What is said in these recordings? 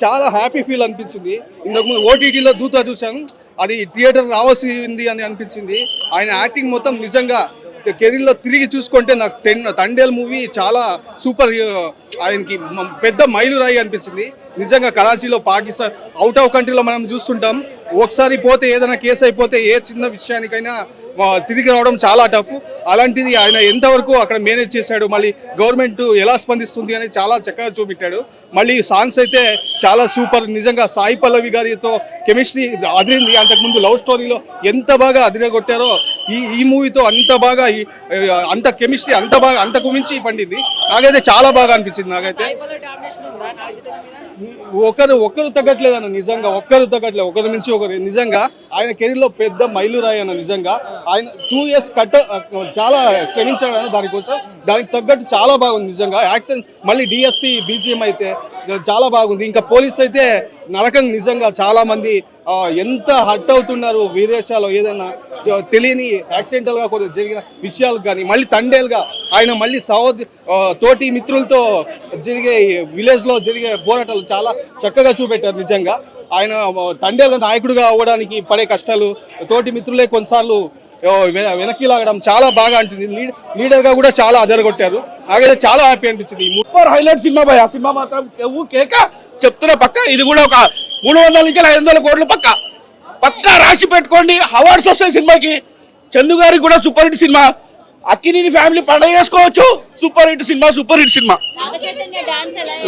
చాలా happy feel అనిపించింది. ఇంతకుముందు ఓటీటీలో దూత చూసాను, అది థియేటర్ రావాల్సింది అని అనిపించింది. ఆయన యాక్టింగ్ మొత్తం నిజంగా కెరీర్లో తిరిగి చూసుకుంటే నాకు తండేల్ మూవీ చాలా సూపర్, ఆయనకి పెద్ద మైలురాయి అనిపించింది. నిజంగా కరాచీలో పాకిస్తాన్ అవుట్ ఆఫ్ కంట్రీలో మనం చూస్తుంటాం, ఒకసారి పోతే ఏదైనా కేసు అయిపోతే ఏ చిన్న విషయానికైనా తిరిగి రావడం చాలా టఫ్. అలాంటిది ఆయన ఎంతవరకు అక్కడ మేనేజ్ చేశాడు, మళ్ళీ గవర్నమెంట్ ఎలా స్పందిస్తుంది అని చాలా చక్కగా చూపెట్టాడు. మళ్ళీ సాంగ్స్ అయితే చాలా సూపర్. నిజంగా సాయి పల్లవి గారితో కెమిస్ట్రీ అదిరింది. అంతకుముందు లవ్ స్టోరీలో ఎంత బాగా అదిరగొట్టారో ఈ మూవీతో అంత బాగా, అంత కెమిస్ట్రీ అంతకు మించి పండింది. నాకైతే చాలా బాగా అనిపించింది. నాకైతే ఒక్కరు తగ్గట్లేదు అన్న, నిజంగా ఒక్కరు తగ్గట్లేదు, ఒకరి నుంచి ఒకరు. నిజంగా ఆయన కెరీర్లో పెద్ద మైలురాయి అన్న. నిజంగా ఆయన 2 years చాలా శ్రమించాడు అన్న దానికోసం. దానికి తగ్గట్టు చాలా బాగుంది నిజంగా. యాక్షన్ మళ్ళీ డిఎస్పీ బీజిఎం అయితే చాలా బాగుంది. ఇంకా పోలీస్ అయితే నరకం. నిజంగా చాలా మంది ఎంత హర్ట్ అవుతున్నారు విదేశాల్లో, ఏదైనా తెలియని యాక్సిడెంటల్గా కొన్ని జరిగిన విషయాలు కానీ, మళ్ళీ తండేలుగా ఆయన మళ్ళీ తోటి మిత్రులతో జరిగే విలేజ్లో జరిగే పోరాటాలు చాలా చక్కగా చూపెట్టారు. నిజంగా ఆయన తండేలుగా నాయకుడిగా అవ్వడానికి పడే కష్టాలు, తోటి మిత్రులే కొన్నిసార్లు వెనక్కి లాగడం చాలా బాగా అనిపించింది. లీడర్గా కూడా చాలా అదరగొట్టారు. నాకైతే చాలా హ్యాపీ అనిపించింది. సూపర్ హైలైట్ సినిమా భయ. సినిమా మాత్రం కేక చెప్తున్నా పక్క. ఇది కూడా ఒక 300 నుంచి 500 కోట్లు పక్కా రాసి పెట్టుకోండి. అవార్డ్స్ వస్తాయి సినిమాకి. చందు గారికి కూడా సూపర్ హిట్ సినిమా. అక్కినేని ఫ్యామిలీ పండుగ చేసుకోవచ్చు. సూపర్ హిట్ సినిమా, సూపర్ హిట్ సినిమా.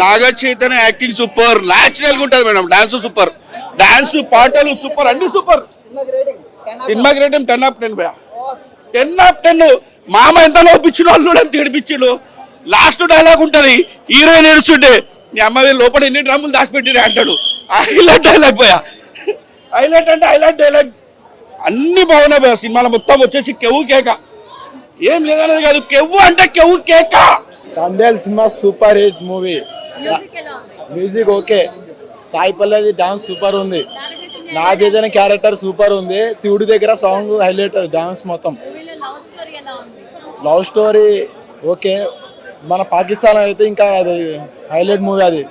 Naga Chaitanya acting super, natural గా ఉంటుంది మేడం. డాన్స్ సూపర్, డాన్స్ పాటలు సూపర్, అన్ని సూపర్. సినిమా రేటింగ్ 10/10 భయ. 10/10. మామ ఎంత నవ్వుపించిన వాళ్ళు కూడా ఎంత ఏడిపించిండు. లాస్ట్ డైలాగ్ ఉంటుంది, హీరోయిన్ ఏడుస్తుంటే నీ అమ్మాయి లోపల ఎన్ని డ్రమ్ములు దాచిపెట్టిరే అంటాడు. హైలైట్ డైలాగ్ భయ. హైలైట్ అంటే హైలైట్ డైలాగ్. అన్ని బాగున్నాయి భయ. సినిమాలో మొత్తం వచ్చేసి కెవ్వు కేక, ఏం లేదనేది కాదు, కెవ్వు అంటే కెవ్వు కేక. తండేల్ సినిమా super hit movie. Music okay, Sai Pallavi dance super ఉంది, నాగేదన క్యారెక్టర్ సూపర్ ఉంది, శివుడి దగ్గర సాంగ్ హైలైట్, డాన్స్ మొత్తం. Love story okay. మన పాకిస్తాన్ అయితే ఇంకా అది హైలైట్ మూవీ. అది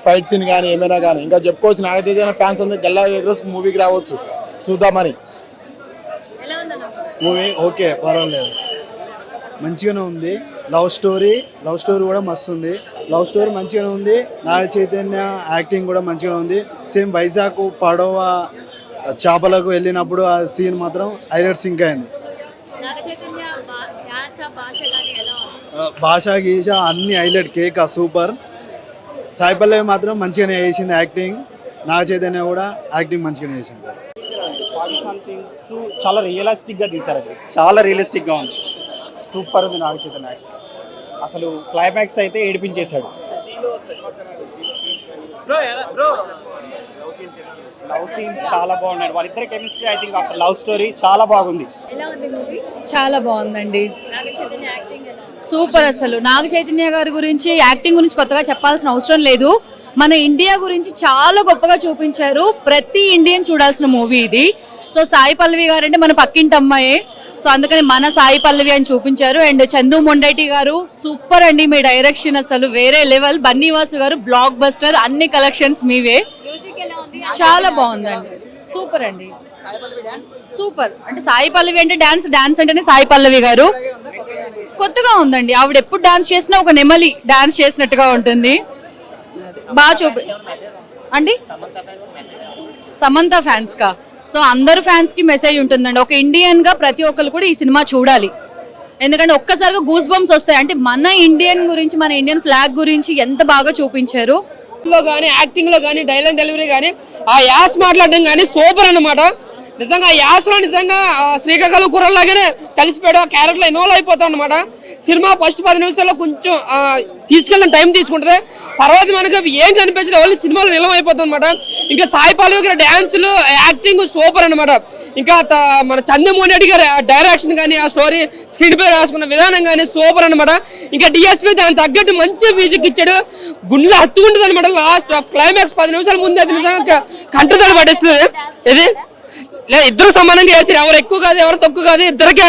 ఫైట్ సీన్ కానీ ఏమైనా కానీ ఇంకా చెప్పుకోవచ్చు. నాగేదన ఫ్యాన్స్ అందరూ గల్లా రోజు మూవీకి రావచ్చు చూద్దామని. మూవీ ఓకే, పర్వాలేదు, మంచిగానే ఉంది. లవ్ స్టోరీ కూడా మస్తు ఉంది. లవ్ స్టోరీ మంచిగానే ఉంది. నాగ చైతన్య యాక్టింగ్ కూడా మంచిగానే ఉంది. సేమ్ వైజాగ్ పడవ చేపలకు వెళ్ళినప్పుడు ఆ సీన్ మాత్రం హైలైట్ సింక్ అయింది. భాష గీష అన్ని హైలైట్, కేక సూపర్. సాయి పల్లవి మాత్రం మంచిగానే చేసింది యాక్టింగ్. నాగ చైతన్య కూడా యాక్టింగ్ మంచిగానే చేసింది. పాకిస్తాన్ థింగ్స్ చాలా రియలిస్టిక్గా తీశారండి, చాలా రియలిస్టిక్గా ఉంది. సూపర్ ఉంది నాగ చైతన్య యాక్షన్. అసలు క్లైమాక్స్ అయితే ఏడిపించేశాడు. లవ్ సీన్స్ చాలా బాగున్నాయి. వాళ్ళిద్దరి chemistry I think after love story చాలా బాగుంది. చాలా బాగుందండి, సూపర్. అసలు నాగ చైతన్య గారి గురించి యాక్టింగ్ గురించి కొత్తగా చెప్పాల్సిన అవసరం లేదు. మన ఇండియా గురించి చాలా గొప్పగా చూపించారు. ప్రతి ఇండియన్ చూడాల్సిన మూవీ ఇది. సో సాయి పల్లవి గారు అంటే మన పక్కింటి అమ్మాయే, సో అందుకని మన సాయి పల్లవి అని చూపించారు. అండ్ చందు మొండేటి గారు సూపర్ అండి, మీ డైరెక్షన్ అసలు వేరే లెవెల్. బన్నీవాసు గారు బ్లాక్ బస్టర్, అన్ని కలెక్షన్స్ మీవే. చాలా బాగుందండి, సూపర్ అండి, సూపర్. అంటే సాయి పల్లవి అంటే డాన్స్ అంటేనే సాయి పల్లవి గారు. కొత్తగా ఉందండి, ఆవిడ ఎప్పుడు డాన్స్ చేసినా ఒక నెమలి డాన్స్ చేసినట్టుగా ఉంటుంది. బాగా అండి సమంత ఫ్యాన్స్ కా. సో అందరు ఫ్యాన్స్ కి మెసేజ్ ఉంటుందండి. ఒక ఇండియన్ గా ప్రతి ఒక్కరు కూడా ఈ సినిమా చూడాలి. ఎందుకంటే ఒక్కసారిగా గూస్ బంప్స్ వస్తాయి. అంటే మన ఇండియన్ గురించి, మన ఇండియన్ ఫ్లాగ్ గురించి ఎంత బాగా చూపించారు. కానీ యాక్టింగ్ లో కానీ డైలాగ్ డెలివరీ కానీ ఆ యాస్ మాట్లాడడం కానీ సూపర్ అన్నమాట. నిజంగా యాస్లో నిజంగా శ్రీకాకుళం కుర్రలాగానే కలిసిపోయాడు, ఆ క్యారెక్టర్లో ఇన్వాల్వ్ అయిపోతాం అనమాట. సినిమా ఫస్ట్ 10 నిమిషాల్లో కొంచెం తీసుకెళ్ళిన టైం తీసుకుంటుంది. తర్వాత మనకి ఏం కనిపించదు, ఓన్లీ సినిమాలో నిలవ అయిపోతుంది అనమాట. ఇంకా సాయి పల్లవి గారి డ్యాన్సులు, యాక్టింగ్ సూపర్ అనమాట. ఇంకా మన చంద్రమోహన్ రెడ్డి గారి డైరెక్షన్ కానీ, ఆ స్టోరీ స్క్రీన్ పై రాసుకున్న విధానం కానీ సూపర్ అనమాట. ఇంకా డిఎస్పీ దానికి తగ్గట్టు మంచి మ్యూజిక్ ఇచ్చాడు, గుండెలో హత్తుకుంటుంది అనమాట. లాస్ట్ క్లైమాక్స్ 10 నిమిషాల ముందు అది నిజంగా కంటతడి పట్టేస్తుంది. ఇది లేదా ఇద్దరు సమానంగా చేశారు. ఎవరు ఎక్కువ కాదు ఎవరు తక్కువ కాదు, ఇద్దరికి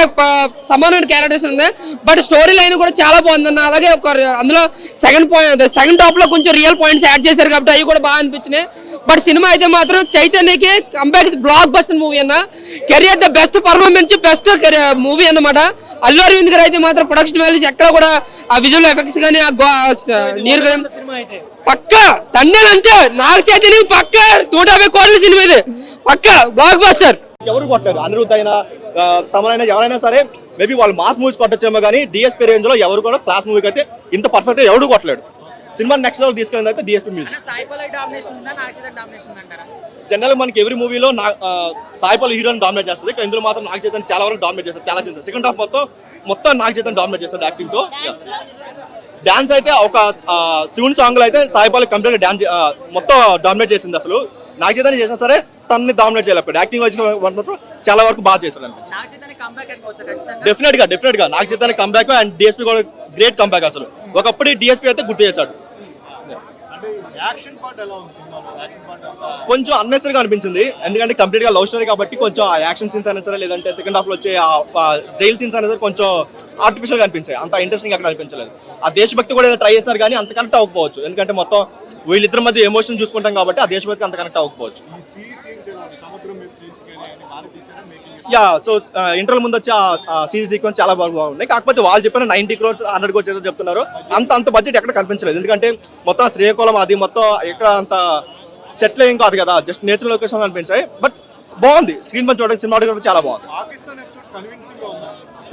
సమానమైన క్యారెక్టర్స్ ఉంది. బట్ స్టోరీ లైన్ కూడా చాలా బాగుందన్న. అలాగే ఒక అందులో సెకండ్ టాప్ లో కొంచెం రియల్ పాయింట్స్ యాడ్ చేశారు కాబట్టి అవి కూడా బాగా అనిపించినాయి. బట్ సినిమా అయితే మాత్రం చైతన్యకి కంపేర్ బ్లాక్ బస్టర్ మూవీ అన్న. Career the best performance, best movie అన్నమాట. అల్లు అరవింద్ గారు అయితే మాత్రం ప్రొడక్షన్ వాల్యూస్ ఎక్కడ కూడా ఆ విజువల్ ఎఫెక్ట్స్ కానీ ఆ నీరు పక్కా తండ్రి నాగ చైతన్య పక్కా 150 కోట్ల సినిమా ఇది పక్కా బ్లాక్ బస్టర్. ఎవరు కొట్టలేరు, అనిరుద్ధ్ అయినా తమనైనా ఎవరైనా సరే మేబీ వాళ్ళు మాస్ మూవీస్ కొట్టొచ్చేమో కానీ డిఎస్పీ రేంజ్ లో ఎవరు కూడా క్లాస్ మూవీకి అయితే ఇంత పర్ఫెక్ట్ ఎవరు కొట్టలేడు. సినిమా నెక్స్ట్ లెవెల్ తీసుకెళ్ళింది అయితే డిఎస్పీ మ్యూజిక్. జనరల్ మనకి ఎవరి మూవీలో సాయిపల్లి హీరోని డామినేట్ చేస్తుంది, కానీ ఇందులో మాత్రం నాగ చైతన్య చాలా వరకు డామినేట్ చేస్తారు. చాలా చేస్తారు. సెకండ్ హాఫ్ మొత్తం నాగ చైతన్య డామినేట్ చేస్తారు యాక్టింగ్ తో. డాన్స్ అయితే ఒక శివుని సాంగ్ లో అయితే సాయిపల్లి కంప్లీట్ డాన్స్ మొత్తం డామినేట్ చేసింది. అసలు నాగ చైతన్య చేసినా సరే తనని డామినేట్ చేయలేకపోయాడు. యాక్టింగ్ వైజ్ మాత్రం చాలా వరకు బాగా చేశారు అనిపించింది. డెఫినెట్ గా Naga Chaitanya comeback and DSP కూడా గ్రేట్ కంబ్యాక్. అసలు ఒకప్పుడు డిఎస్పీ అయితే గుర్తు చేశాడు. కొంచెం అన్నెసరీగా అనిపించింది, ఎందుకంటే కంప్లీట్ గా లవ్ స్టోరీ కాబట్టి కొంచెం ఆ యాక్షన్ సీన్స్ అయినా సరే లేదంటే సెకండ్ హాఫ్ లో వచ్చే జైల్ సీన్స్ అయినా సరే కొంచెం ఆర్టిఫిషియల్ గా అనిపించాయి. అంత ఇంట్రెస్టింగ్ అక్కడ అనిపించలేదు. ఆ దేశభక్తి కూడా ట్రై చేశారు కానీ అంత కనెక్ట్ అవ్వకపోవచ్చు, ఎందుకంటే మొత్తం వీళ్ళిద్దరి మధ్య ఎమోషన్ చూసుకుంటాం కాబట్టి ఆ దేశభక్తి అంత కనెక్ట్ అవ్వకపోవచ్చు. యా, సో ఇంటర్వల్ ముందు వచ్చి ఆ సీజీ సీక్వెన్స్ చాలా బాగున్నాయి. కాకపోతే వాళ్ళు చెప్పిన 90 crores 100 crores ఏదో చెప్తున్నారు, అంత బడ్జెట్ ఎక్కడ కనిపించలేదు. ఎందుకంటే మొత్తం శ్రీకాకుళం అది మొత్తం ఎక్కడ అంత సెటిల్ ఏం కాదు కదా, జస్ట్ నేచురల్ లొకేషన్ అనిపించాయి. బట్ బాగుంది స్క్రీన్ పని చూడడానికి, సినిమాటోగ్రఫీ చాలా బాగుంది.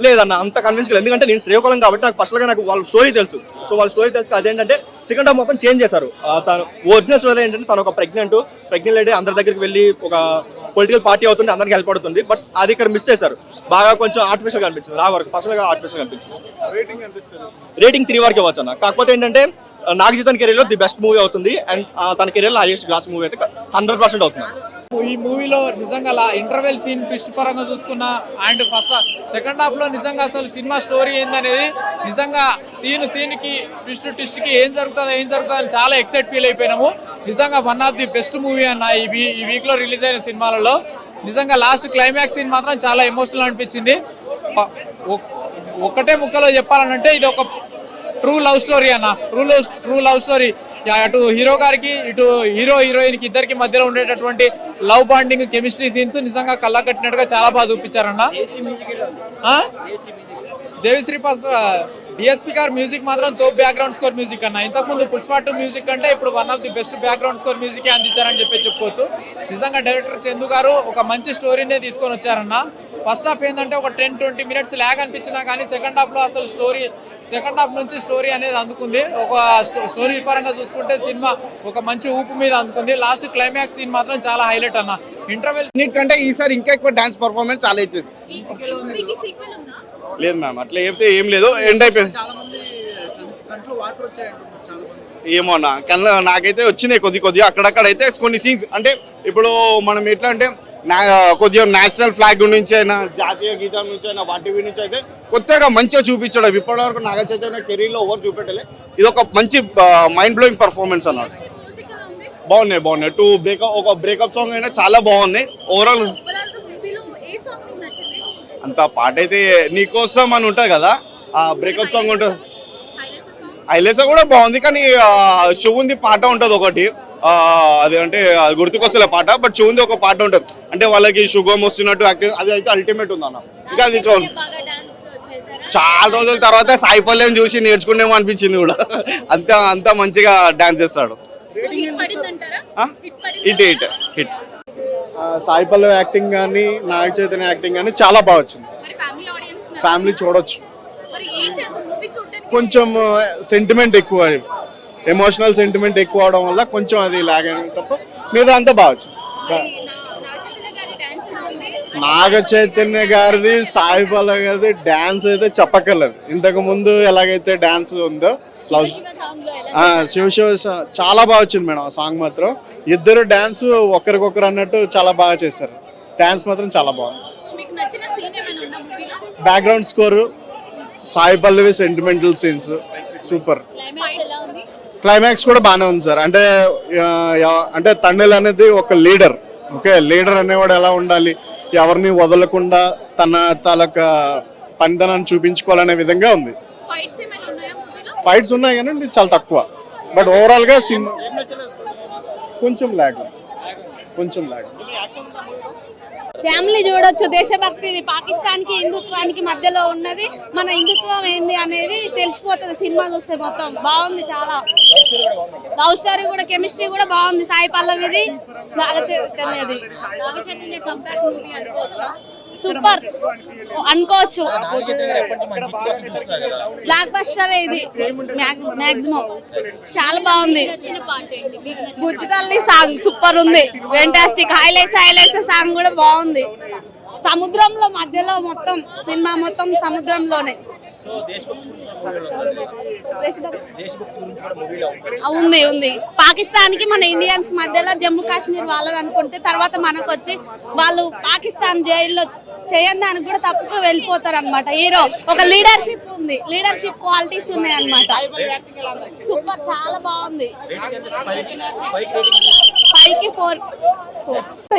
లేదన్న అంత కన్విన్స్ లేదు, ఎందుకంటే నేను శ్రీకాకుళం కాబట్టి నాకు పర్సనల్గా నాకు వాళ్ళ స్టోరీ తెలుసు. సో వాళ్ళ స్టోరీ తెలుసు. అదేంటంటే సెకండ్ హాఫ్ మొత్తం చేంజ్ చేశారు. తను ఒరిజినల్ స్టోరీ ఏంటంటే తను ఒక ప్రెగ్నెంట్ లేడీ అందరి దగ్గరికి వెళ్ళి ఒక పొలిటికల్ పార్టీ అవుతుంది, అందరికి హెల్ప్ అవుతుంది. బట్ అది ఇక్కడ మిస్ చేశారు. బాగా కొంచెం ఆర్టిఫిషియల్ గా అనిపించింది. నా వరకు పర్సనల్ గా ఆర్టిఫిషియల్ అనిపించింది. రేటింగ్ 3 వరకు ఇవ్వచ్చు అన్న. కాకపోతే ఏంటంటే నాగ చైతన్య కెరీర్ లో ది బెస్ట్ మూవీ అవుతుంది అండ్ తన కెరీర్ లో హైయెస్ట్ గ్రాస్ మూవీ అయితే 100% అవుతుంది. ఈ మూవీలో నిజంగా ఇంటర్వెల్ సీన్ ట్విస్ట్ పరంగా చూసుకున్నా అండ్ సెకండ్ హాఫ్ లో నిజంగా అసలు సినిమా స్టోరీ ఏందనేది నిజంగా సీన్ కి ట్విస్ట్ కి ఏం జరుగుతుంది అని చాలా ఎక్సైట్ ఫీల్ అయిపోయినాము. నిజంగా one of the best movie అన్న ఈ వీక్ లో రిలీజ్ అయిన సినిమాలలో. నిజంగా లాస్ట్ క్లైమాక్స్ సీన్ మాత్రం చాలా ఎమోషనల్ అనిపించింది. ఒకటే ముక్కలో చెప్పాలంటే ఇది ఒక ట్రూ లవ్ స్టోరీ అన్న. True love story. అటు హీరో గారికి ఇటు హీరోయిన్ కి ఇద్దరికి మధ్యలో ఉండేటటువంటి లవ్ బాండింగ్ కెమిస్ట్రీ సీన్స్ నిజంగా కళ్ళ కట్టినట్టుగా చాలా బాగా చూపించారన్న. దేవిశ్రీ డిఎస్పీ గారు మ్యూజిక్ మాత్రం బ్యాక్గ్రౌండ్ స్కోర్ మ్యూజిక్ అన్న. ఇంతకుముందు పుష్ప 2 మ్యూజిక్ అంటే ఇప్పుడు one of the best background score music అందించారని చెప్పుకోవచ్చు. నిజంగా డైరెక్టర్ చందు గారు ఒక మంచి స్టోరీనే తీసుకొని వచ్చారన్న. ఫస్ట్ హాఫ్ ఏంటంటే ఒక 10-20 minutes ల్యాగ్ అనిపించినా కానీ సెకండ్ హాఫ్ లో అసలు సెకండ్ హాఫ్ నుంచి స్టోరీ అనేది అందుకుంది. ఒక స్టోరీ పరంగా చూసుకుంటే సినిమా ఒక మంచి ఊపు మీద అందుకుంది. లాస్ట్ క్లైమాక్స్ సీన్ మాత్రం చాలా హైలైట్ అన్న. ఇంటర్వెల్ కంటే ఈసారి ఇంకా ఎక్కువ డాన్స్ పర్ఫార్మెన్స్ చాలా ఇచ్చింది. లేదు మ్యామ్, అట్లా చెప్తే ఏం లేదు, ఎండ్ అయిపోయింది. ఏమో కన్నా నాకైతే వచ్చినాయి కొద్దిగా అక్కడక్కడ అయితే కొన్ని సీన్స్. అంటే ఇప్పుడు మనం ఎట్లా అంటే కొద్దిగా నేషనల్ ఫ్లాగ్ నుంచి అయినా జాతీయ గీతం నుంచి అయినా వాటి నుంచి అయితే కొత్తగా మంచిగా చూపించడం ఇప్పటివరకు నాగ చైతన్య కెరీర్లో ఓవర్ చూపెట్టలే. ఇది ఒక మంచి మైండ్ బ్లోయింగ్ పర్ఫార్మెన్స్ అన్నమాట. బాగున్నాయి. ఒక బ్రేకప్ సాంగ్ అయినా చాలా బాగున్నాయి. ఓవరాల్ అంత పాట అయితే నీకోసం అని ఉంటుంది కదా, ఆ బ్రేకప్ సాంగ్ ఉంటుంది. ఐలేసా కూడా బాగుంది, కానీ శివుంది పాట ఉంటుంది ఒకటి, అది అంటే గుర్తుకొస్తలే పాట. బట్ శివుంది ఒక పాట ఉంటుంది, అంటే వాళ్ళకి శుభం వస్తున్నట్టు యాక్టింగ్, అది అయితే అల్టిమేట్ ఉంది అన్న. ఇంకా అది చాలా రోజుల తర్వాత సాయిపల్లిని చూసి నేర్చుకునేమో అనిపించింది కూడా. అంత మంచిగా డాన్స్ చేస్తాడు. హిట్. సాయిపల్లి యాక్టింగ్ కానీ నాగ చైతన్య యాక్టింగ్ కానీ చాలా బాగా వచ్చింది. ఫ్యామిలీ చూడొచ్చు. కొంచెం సెంటిమెంట్ ఎక్కువ, ఎమోషనల్ సెంటిమెంట్ ఎక్కువ అవడం వల్ల కొంచెం అది లాగ్ అయిన తప్ప మీద అంతా బాగా వచ్చింది. నాగ చైతన్య గారిది సాయిపల్లి గారిది డాన్స్ అయితే చెప్పక్కర్లేదు. ఇంతకు ముందు ఎలాగైతే డాన్స్ ఉందో శివ చాలా బాగా వచ్చింది మేడం. ఆ సాంగ్ మాత్రం ఇద్దరు డాన్స్ ఒకరికొకరు అన్నట్టు చాలా బాగా చేశారు. డాన్స్ మాత్రం చాలా బాగుంది. Background score, Sai Pallavi sentimental scenes super. Climax కూడా బాగానే ఉంది సార్. అంటే తండ్రి అనేది ఒక లీడర్, ఓకే, లీడర్ అనేవాడు ఎలా ఉండాలి, ఎవరిని వదలకుండా తన తాలూకా పనితనాన్ని చూపించుకోవాలనే విధంగా ఉంది. ఫైట్స్ ఉన్నాయి కానీ చాలా తక్కువ. బట్ ఓవరాల్గా సినిమా కొంచెం లాగ్. ఫ్యామిలీ చూడొచ్చు. దేశభక్తి, పాకిస్తాన్ కి హిందుత్వానికి మధ్యలో ఉన్నది. మన హిందుత్వం ఏంది అనేది తెలిసిపోతుంది సినిమా చూస్తే. మొత్తం బాగుంది, చాలా లవ్ స్టోరీ కూడా, కెమిస్ట్రీ కూడా బాగుంది. సాయి పల్లవిది, నాగ చైతన్యది. సూపర్ అనుకోవచ్చు. బ్లాక్ బస్టర్ ఇది మాక్సిమం. చాలా బాగుంది. బుజ్జి తల్లి సాంగ్ సూపర్ ఉంది, ఫెంటాస్టిక్. హైలైట్స్ సాంగ్ కూడా బాగుంది. సముద్రంలో మధ్యలో మొత్తం సినిమా మొత్తం సముద్రంలోనే ఉంది. పాకిస్తాన్ కి మన ఇండియన్స్ మధ్యలో జమ్మూ కాశ్మీర్ వాళ్ళది అనుకుంటే తర్వాత మనకు వచ్చి వాళ్ళు పాకిస్తాన్ జైల్లో చేయని దానికి కూడా తప్పుకు వెళ్ళిపోతారు అనమాట. హీరో ఒక లీడర్షిప్ ఉంది, లీడర్షిప్ క్వాలిటీస్ ఉన్నాయి అనమాట. సూపర్, చాలా బాగుంది. 5కి 4.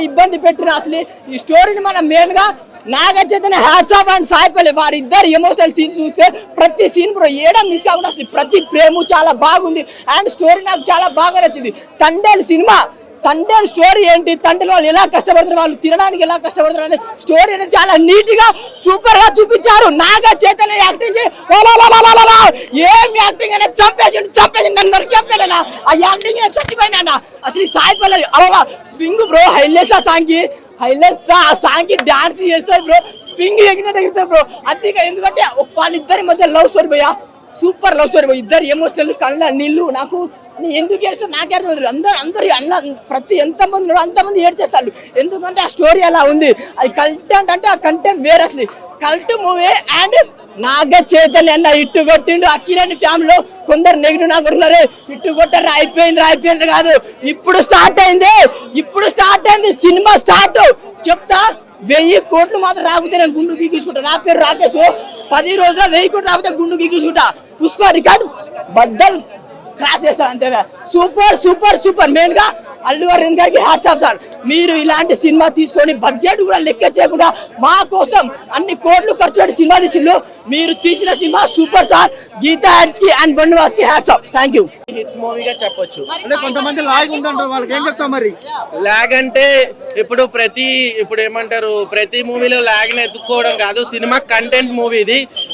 ఇబ్బంది పెట్టిన అసలు ఈ స్టోరీని మనం మెయిన్ గా Naga Chaitanya, hats off and Sai Pallavi వారిద్దరు ఎమోషనల్ సీన్స్ చూస్తే ప్రతి సీన్ బ్రో ఏడం మిస్ కాకుండా అసలు ప్రతి ప్రేమ చాలా బాగుంది. అండ్ స్టోరీ నాకు చాలా బాగా నచ్చింది. తండ్రి సినిమా, తండ్రి స్టోరీ ఏంటి, తండ్రి వాళ్ళు ఎలా కష్టపడుతున్నారు, వాళ్ళు తినడానికి ఎలా కష్టపడుతున్నారు అనే స్టోరీ అనేది చాలా నీట్ గా సూపర్ గా చూపించారు. నాగ చైతన్య యాక్టింగ్ ఏం యాక్టింగ్ అనేది చంపేసి నన్ను చంపాడనా, ఆ యాక్టింగ్ చచ్చిపోయినా. అసలు ఈ సాయి పల్లవి అలా స్వింగ్ బ్రో, హైలైట్స్ ఆ సాంగ్ కి, హైలైట్స్ ఆ సాంగ్ కి డాన్స్ చేస్తారు బ్రో, స్వింగ్ ఎగినట్టు ఎగురుతారు బ్రో. అంతేగా, ఎందుకంటే వాళ్ళిద్దరి మధ్య లవ్ స్టోరీ భయ్యా, సూపర్ లవ్ స్టోరీ. ఇద్దరు ఎమోషనల్, కళ్ళ నీళ్ళు. నాకు ఎందుకు ఏడుస్తారు నాకే అర్థం అవుతుంది. అందరు అన్న ప్రతి ఎంతమంది ఉన్నారో అంతమంది ఏడ్చేస్తారు. ఎందుకంటే ఆ స్టోరీ అలా ఉంది. అది కంటెంట్ అంటే ఆ కంటెంట్ వేరే. అసలు cult movie. And Naga Chaitanya అన్న ఇట్టు కొట్టిండు. అక్కినేని ఫ్యామిలీలో కొందరు నెగిటివ్ నా కొడుతున్నారు, ఇట్టు కొట్టారు, అయిపోయింది కాదు, ఇప్పుడు స్టార్ట్ అయింది సినిమా స్టార్ట్. చెప్తా, 1000 కోట్లు మాత్రం రాకపోతే నేను గుండు గీకించుకుంటా. నా పేరు రాకేష్. 10 రోజుల 1000 కోట్లు రాకపోతే గుండు గీకించుకుంటా. పుష్ప రికార్డు బద్దలు క్రాస్ చేస్తారు అంతే. సూపర్. మెయిన్ గా అల్లు అరవింద్ గారికి హ్యాట్స్ ఆఫ్ సార్. మీరు ఇలాంటి సినిమా తీసుకొని బడ్జెట్ కూడా లెక్క చేయకుండా మా కోసం అన్ని కోట్లు ఖర్చు పెట్టి సినిమా తీసిండు. మీరు తీసిన సినిమా సూపర్ సార్. గీతా హ్యాట్స్ కి అండ్ బండివాస్ కి hats off. Thank you. Hit మూవీగా చెప్పొచ్చు. కొంతమంది లాగ్ ఉందంటారు, వాళ్ళకి ఏం చెప్తాం మరి? లాగ్ అంటే ఇప్పుడు ఏమంటారు, ప్రతి మూవీలో లాగ్ ని ఎత్తుక్కోవడం కాదు. సినిమా కంటెంట్ మూవీ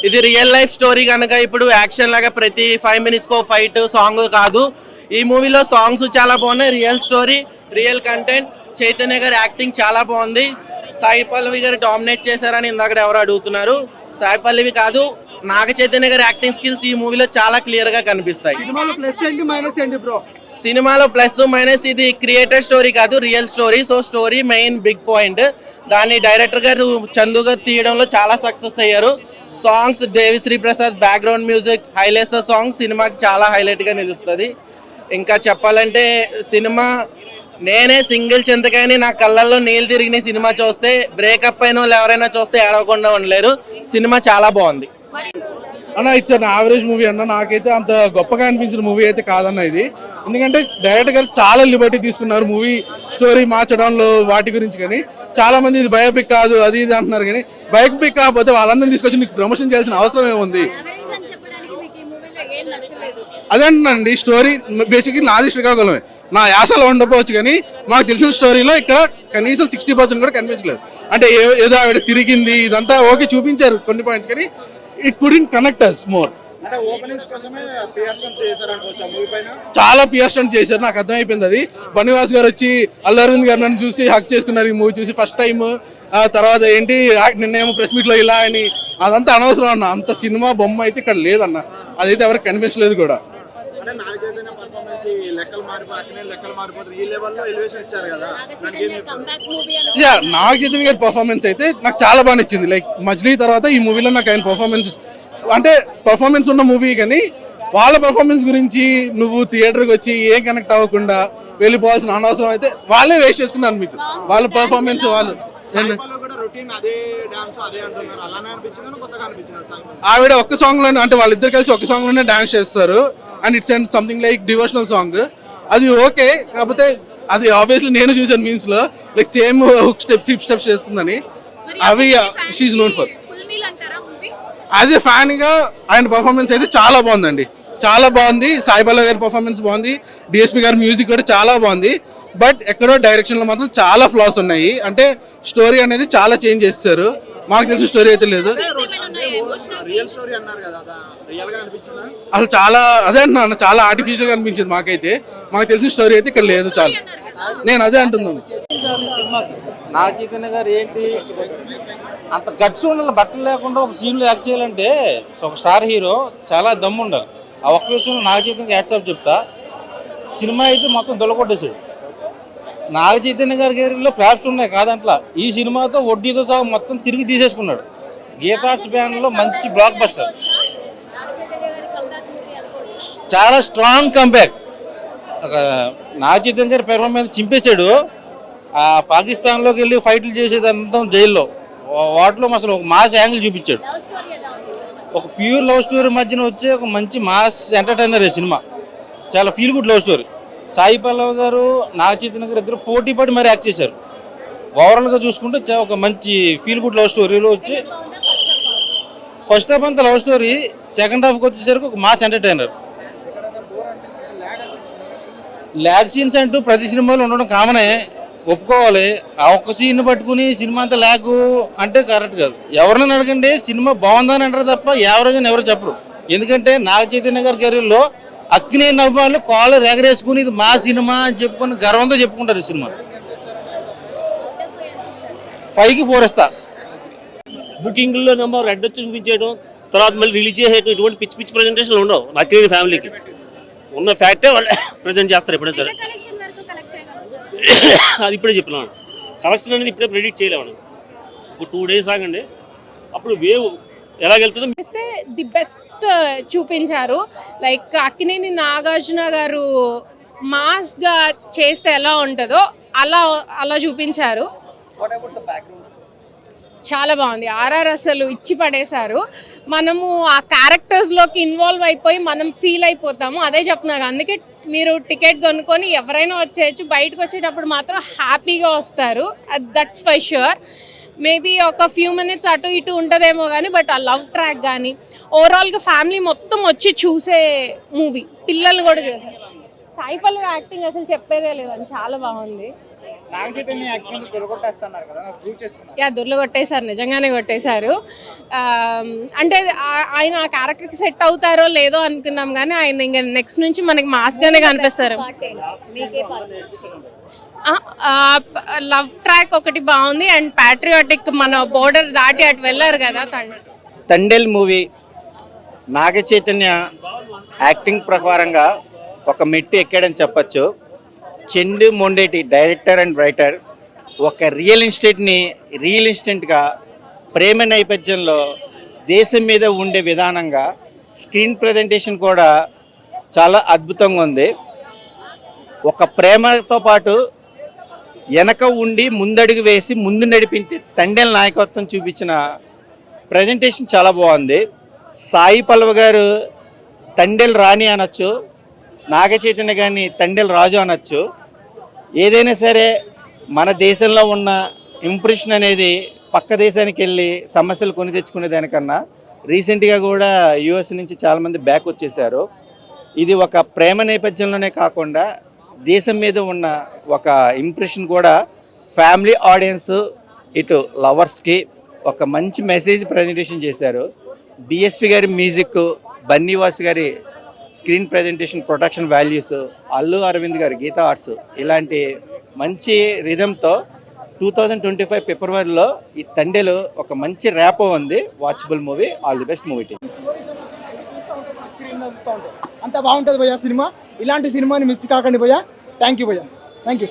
ఇది రియల్ లైఫ్ స్టోరీ కనుక ఇప్పుడు యాక్షన్ లాగా ప్రతి 5 minutes కో ఫైట్ సాంగ్ కాదు. ఈ మూవీలో సాంగ్స్ చాలా బాగున్నాయి, real story, real content. Chaitanya గారి యాక్టింగ్ చాలా బాగుంది. సాయి పల్లవి గారు డామినేట్ చేశారని ఇందాక ఎవరు అడుగుతున్నారు. సాయి పల్లవి కాదు, నాగ చైతన్య గారి యాక్టింగ్ స్కిల్స్ ఈ మూవీలో చాలా క్లియర్ గా కనిపిస్తాయి. సినిమాలో ప్లస్ మైనస్ ఇది క్రియేటర్ స్టోరీ కాదు, real story. So story main big point. దాన్ని డైరెక్టర్ గారు చందు గారు తీయడంలో చాలా సక్సెస్ అయ్యారు. Songs Devi Sri Prasad background music, highlights song సినిమాకి చాలా హైలైట్ గా నిలుస్తుంది. ఇంకా చెప్పాలంటే సినిమా నేనే సింగిల్ చింతకాయని నా కళ్ళల్లో నీళ్ళు తిరిగిన సినిమా చూస్తే, బ్రేకప్ అయిన వాళ్ళు ఎవరైనా చూస్తే ఏడవకుండా ఉండలేరు. సినిమా చాలా బాగుంది అన్న. ఇట్స్ అన్ యావరేజ్ మూవీ అన్న. నాకైతే అంత గొప్పగా అనిపించిన మూవీ అయితే కాదన్న ఇది. ఎందుకంటే డైరెక్టర్ గారు చాలా లిబర్టీ తీసుకున్నారు మూవీ స్టోరీ మార్చడంలో వాటి గురించి. కానీ చాలా మంది ఇది బయోపిక్ కాదు అది ఇది అంటున్నారు. కానీ బయోపిక్ కాకపోతే వాళ్ళందరినీ తీసుకొచ్చి నీకు ప్రమోషన్ చేయాల్సిన అవసరం ఏముంది? అదేంటండి, స్టోరీ బేసిక్లీ నాది శ్రీకాకుళమే. నా యాసలో ఉండకపోవచ్చు కానీ మాకు తెలిసిన స్టోరీలో ఇక్కడ కనీసం 60% కూడా కనిపించలేదు. అంటే ఏదో ఆవిడ తిరిగింది ఇదంతా ఓకే చూపించారు కొన్ని పాయింట్స్, కానీ it couldn't connect us more. చాలా పియర్ స్టంట్ చేశారు, నాకు అర్థమైపోయింది అది. బన్నివాస్ గారు వచ్చి అల్లు అరవింద్ గారు నన్ను చూసి హక్ చేసుకున్నారు ఈ మూవీ చూసి ఫస్ట్ టైం. తర్వాత ఏంటి నిన్నేమో ప్రెస్ మీట్ లో ఇలా అని, అదంతా అనవసరం అన్న. అంత సినిమా బొమ్మ అయితే ఇక్కడ లేదన్న, అదైతే ఎవరికి కనిపించలేదు కూడా. నాగ చైతన్య గారి పర్ఫార్మెన్స్ అయితే నాకు చాలా బాగా నచ్చింది. లైక్ మజ్లీ తర్వాత ఈ మూవీలో నాకు ఆయన పర్ఫార్మెన్స్ అంటే పర్ఫార్మెన్స్ ఉన్న మూవీ, కానీ వాళ్ళ పర్ఫార్మెన్స్ గురించి నువ్వు థియేటర్కి వచ్చి ఏం కనెక్ట్ అవ్వకుండా వెళ్ళిపోవాల్సిన అనవసరం అయితే వాళ్ళే వేస్ట్ చేసుకున్నారు అనిపించింది. వాళ్ళ పర్ఫార్మెన్స్ వాళ్ళు ఆవిడ ఒక్క సాంగ్ లోనే, అంటే వాళ్ళిద్దరు కలిసి ఒక సాంగ్ లోనే డాన్స్ చేస్తారు. And it's and something like devotional song. అది ఓకే, కాకపోతే అది ఆబ్వియస్లీ నేను చూసాను మీమ్స్ లో, లైక్ సేమ్ హుక్ స్టెప్స్ చేస్తుందని. అవి షీఈ్ known for. As a fan గా ఆయన పర్ఫార్మెన్స్ అయితే చాలా బాగుందండి, చాలా బాగుంది. సాయి పల్లవి గారి పర్ఫార్మెన్స్ బాగుంది, డిఎస్పి గారి మ్యూజిక్ కూడా చాలా బాగుంది. బట్ ఎక్కడో డైరెక్షన్ లో మాత్రం చాలా ఫ్లాస్ ఉన్నాయి. అంటే స్టోరీ అనేది చాలా చేంజ్ చేస్తారు. మాకు తెలిసిన స్టోరీ అయితే లేదు. అసలు చాలా అదే అంటున్నాను, చాలా ఆర్టిఫిషియల్ గా అనిపించింది మాకైతే. మాకు తెలిసిన స్టోరీ అయితే ఇక్కడ లేదు. చాలు, నేను అదే అంటున్నాను. నాగ చైతన్య గారు ఏంటి అంత గట్స్ ఉండాలి, బట్టలు లేకుండా ఒక సీన్లో యాక్ట్ చేయాలంటే ఒక స్టార్ హీరో చాలా దమ్ము ఉండాలి. ఆ ఒక్క విషయంలో నాగ చైతన్య యాక్ట్ చెప్తా. సినిమా అయితే మొత్తం దొలకొట్టేశాడు. నాగ చైతన్య గారి గారిలో ప్రాప్స్ ఉన్నాయి కాదంట్లా. ఈ సినిమాతో వడ్డీతో సహా మొత్తం తిరిగి తీసేసుకున్నాడు. గీతాస్ బ్యాన్లో మంచి బ్లాక్ బస్టర్, చాలా స్ట్రాంగ్ కంబ్యాక్. నాగ చైతన్య గారి పెర్ఫార్మెన్స్ చింపేశాడు. ఆ పాకిస్తాన్లోకి వెళ్ళి ఫైట్లు చేసేదంతా జైల్లో, వాటిలో అసలు ఒక మాస్ యాంగిల్ చూపించాడు. ఒక ప్యూర్ లవ్ స్టోరీ మధ్యన వచ్చే ఒక మంచి మాస్ ఎంటర్టైనర్ ఈ సినిమా. చాలా feel good love story. Sai Pallavi గారు నాగ చైతన్య గారు ఇద్దరు పోటీ పడి మరి యాక్ట్ చేశారు. ఓవరాల్గా చూసుకుంటే ఒక మంచి ఫీల్ గుడ్ లవ్ స్టోరీలో వచ్చి ఫస్ట్ హాఫ్ అంతా లవ్ స్టోరీ, సెకండ్ హాఫ్కి వచ్చేసరికి ఒక మాస్ ఎంటర్టైనర్. ల్యాగ్ సీన్స్ అంటూ ప్రతి సినిమాలో ఉండడం కామనే, ఒప్పుకోవాలి. ఆ ఒక్క సీన్ పట్టుకుని సినిమా అంతా ల్యాగ్ అంటే కరెక్ట్ కాదు. ఎవరినైనా అడగండి సినిమా బాగుందని అంటారు తప్ప ఎవరైనా ఎవరు చెప్పరు. ఎందుకంటే నాగ చైతన్య గారి కెరీర్లో అక్కినేని అభిమానులు కాలర్ ఎగరేసుకుని ఇది మా సినిమా అని చెప్పుకొని గర్వంతో చెప్పుకుంటారు. ఈ సినిమా 5కి 4 ఇస్తా. బుకింగ్లో నెంబర్ రెడ్ వచ్చి చూపించేయడం, తర్వాత మళ్ళీ రిలీజ్ చేసేయడం, ఇటువంటి పిచ్చి పిచ్చి ప్రజెంటేషన్లు ఉండవు అక్కినేని ఫ్యామిలీకి. ఉన్న ఫ్యాక్టే వాళ్ళు ప్రజెంట్ చేస్తారు ఎప్పుడైనా సరే. అది ఇప్పుడే చెప్పినాను, కలెక్షన్ అనేది ఇప్పుడే ప్రెడిక్ట్ చేయలేము. ఒక 2 days ఆగండి, అప్పుడు వేవ్ ఎలాగెళ్తుందో. ది బెస్ట్ చూపించారు. లైక్ అక్కినేని నాగార్జున గారు మాస్గా చేస్తే ఎలా ఉంటుందో అలా చూపించారు. చాలా బాగుంది. ఆర్ఆర్ అసలు ఇచ్చి పడేశారు. మనము ఆ క్యారెక్టర్స్లోకి ఇన్వాల్వ్ అయిపోయి మనం ఫీల్ అయిపోతాము. అదే చెప్తున్నారు. అందుకే మీరు టికెట్ కొనుక్కొని ఎవరైనా వచ్చేయచ్చు. బయటకు వచ్చేటప్పుడు మాత్రం హ్యాపీగా వస్తారు. That's for sure. మేబీ ఒక ఫ్యూ మినిట్స్ అటు ఇటు ఉంటుందేమో కానీ బట్ ఆ లవ్ ట్రాక్ కానీ ఓవరాల్గా ఫ్యామిలీ మొత్తం వచ్చి చూసే మూవీ. పిల్లలు కూడా చూసారు. సాయి పల్లవి యాక్టింగ్ అసలు చెప్పేదే లేదని చాలా బాగుంది. దొర్లు కొట్టేశారు, నిజంగానే కొట్టేశారు. అంటే ఆయన ఆ క్యారెక్టర్కి సెట్ అవుతారో లేదో అనుకున్నాం కానీ ఆయన ఇంకా నెక్స్ట్ నుంచి మనకి మాస్గానే కనిపిస్తారు. లవ్ ట్రాక్ ఒకటి బాగుంది అండ్ ప్యాట్రియాటిక్, మన బోర్డర్ దాటి అటు వెళ్ళారు కదా. తండేల్ మూవీ నాగ చైతన్య యాక్టింగ్ ప్రకారంగా ఒక మెట్టు ఎక్కాడని చెప్పచ్చు. చెండు మొండేటి డైరెక్టర్ అండ్ రైటర్ ఒక రియల్ ఇన్స్టెంట్గా ప్రేమ నేపథ్యంలో దేశం మీద ఉండే విధానంగా స్క్రీన్ ప్రజెంటేషన్ కూడా చాలా అద్భుతంగా ఉంది. ఒక ప్రేమతో పాటు వెనక ఉండి ముందడుగు వేసి ముందు నడిపించి తండేల్ నాయకత్వం చూపించిన ప్రజెంటేషన్ చాలా బాగుంది. సాయి పల్లవి గారు తండేల్ రాణి అనొచ్చు, నాగ చైతన్య గారిని తండేల్ రాజు అనొచ్చు. ఏదైనా సరే మన దేశంలో ఉన్న ఇంప్రెషన్ అనేది పక్క దేశానికి వెళ్ళి సమస్యలు కొని తెచ్చుకునే దానికన్నా రీసెంట్గా కూడా యుఎస్ నుంచి చాలామంది బ్యాక్ వచ్చేసారు. ఇది ఒక ప్రేమ నేపథ్యంలోనే కాకుండా దేశం మీద ఉన్న ఒక ఇంప్రెషన్ కూడా ఫ్యామిలీ ఆడియన్స్ ఇటు లవర్స్కి ఒక మంచి మెసేజ్ ప్రజెంటేషన్ చేశారు. డిఎస్పి గారి మ్యూజిక్, బన్నీవాస్ గారి screen presentation, production values, Allu Aravind గారి గీతా ఆర్ట్స్ ఇలాంటి మంచి రిథంతో 2025 ఫిబ్రవరిలో ఈ తండేలు ఒక మంచి ర్యాపో ఉంది. Watchable movie. All the best movie team. అంత బాగుంటుంది భయ్యా సినిమా. ఇలాంటి సినిమాని మిస్ కాకండి భయ్యా. థ్యాంక్ యూ భయ్యా, థ్యాంక్ యూ.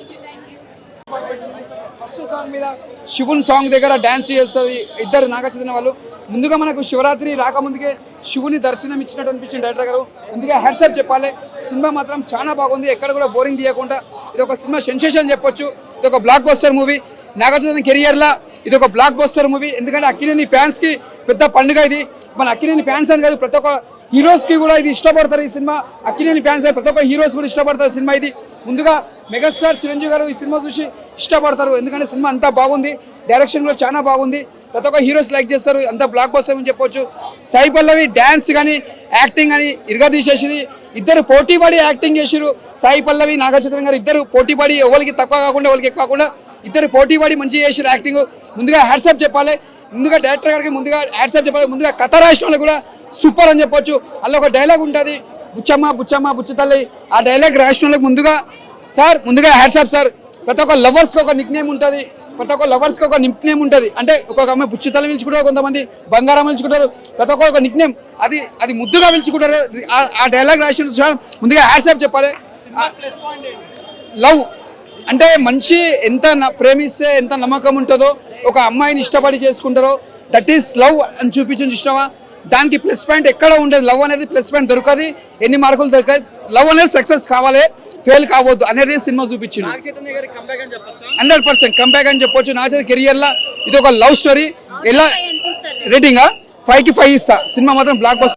ఫస్ట్ సాంగ్ మీద శివుని సాంగ్ దగ్గర డ్యాన్స్ చేస్తుంది ఇద్దరు నాగ చైతన్య వాళ్ళు. ముందుగా మనకు శివరాత్రి రాకముందుకే శివుని దర్శనం ఇచ్చినట్టు అనిపించింది డైరెక్టర్ గారు. ముందుగా హ్యాట్సాప్ చెప్పాలి. సినిమా మాత్రం చాలా బాగుంది, ఎక్కడ కూడా బోరింగ్ తీయకుండా. ఇది ఒక సినిమా సెన్సేషన్ చెప్పొచ్చు. ఇది ఒక block buster movie. Naga Chaitanya కెరియర్లో ఇది ఒక బ్లాక్ బస్టర్ మూవీ. ఎందుకంటే అక్కినేని ఫ్యాన్స్కి పెద్ద పండుగ ఇది. మన అక్కినేని ఫ్యాన్స్ అని కాదు, ప్రతి ఒక్క హీరోస్కి కూడా ఇది ఇష్టపడతారు ఈ సినిమా. అక్కినేని ఫ్యాన్స్ ప్రతి ఒక్క హీరోస్ కూడా ఇష్టపడతారు సినిమా ఇది. ముందుగా మెగాస్టార్ చిరంజీవి గారు ఈ సినిమా చూసి ఇష్టపడతారు, ఎందుకంటే సినిమా అంతా బాగుంది, డైరెక్షన్ కూడా చాలా బాగుంది, ప్రతి ఒక్క హీరోస్ లైక్ చేస్తారు, అంతా బ్లాక్ బస్టర్ అని చెప్పొచ్చు. సాయి పల్లవి డ్యాన్స్ కానీ యాక్టింగ్ కానీ ఇరగదీసేసింది. ఇద్దరు పోటీ పడి యాక్టింగ్ చేసిరు. సాయి పల్లవి నాగచైతన్య గారు ఇద్దరు పోటీ పడి ఎవరికి తక్కువ కాకుండా ఎవరికి ఎక్కువ కాకుండా ఇద్దరు పోటీ పడి మంచిగా చేసిరు యాక్టింగ్. ముందుగా హ్యాట్సాప్ చెప్పాలి, ముందుగా డైరెక్టర్ గారికి ముందుగా హ్యాట్సాప్ చెప్పాలి. ముందుగా కథ రాసిన వాళ్ళకి కూడా సూపర్ అని చెప్పొచ్చు. అందులో ఒక డైలాగ్ ఉంటుంది, బుచ్చమ్మ బుచ్చమ్మ బుచ్చ తల్లి, ఆ డైలాగ్ రాసిన వాళ్ళకి ముందుగా హ్యాట్సాప్ సార్. ప్రతి ఒక్క లవర్స్కి ఒక నిక్ నేమ్ ఉంటుంది, ప్రతి ఒక్క లవర్స్కి ఒక నిక్ నేమ్ ఉంటుంది. అంటే ఒక్కొక్క అమ్మాయి బుచ్చితల్లి పిలుచుకుంటారు, కొంతమంది బంగారం పిలుచుకుంటారు, ప్రతి ఒక్క ఒక నిక్ నేమ్ అది ముద్దుగా పిలుచుకుంటారు. ఆ డైలాగ్ రాసిన సార్ ముందుగా హ్యాట్సాప్ చెప్పాలి. లవ్ అంటే మంచి ఎంత ప్రేమిస్తే ఎంత నమ్మకం ఉంటుందో, ఒక అమ్మాయిని ఇష్టపడి చేసుకుంటారో, దట్ ఈస్ లవ్ అని చూపించిన ఇష్టమా. దానికి ప్లస్ పాయింట్ ఎక్కడ ఉండదు. లవ్ అనేది ప్లస్ పాయింట్ దొరకదు, ఎన్ని మార్కులు దొరకదు. లవ్ అనేది సక్సెస్ కావాలి, ఫెయిల్ కావద్దు అనేది సినిమా చూపించింది. 100% కంబ్యాక్ అని చెప్పొచ్చు. నా కెరియర్ లా ఇది ఒక లవ్ స్టోరీ. ఎలా రేటింగ్ 5కి 5 ఇస్తా. సినిమా మాత్రం బ్లాక్ బస్టర్.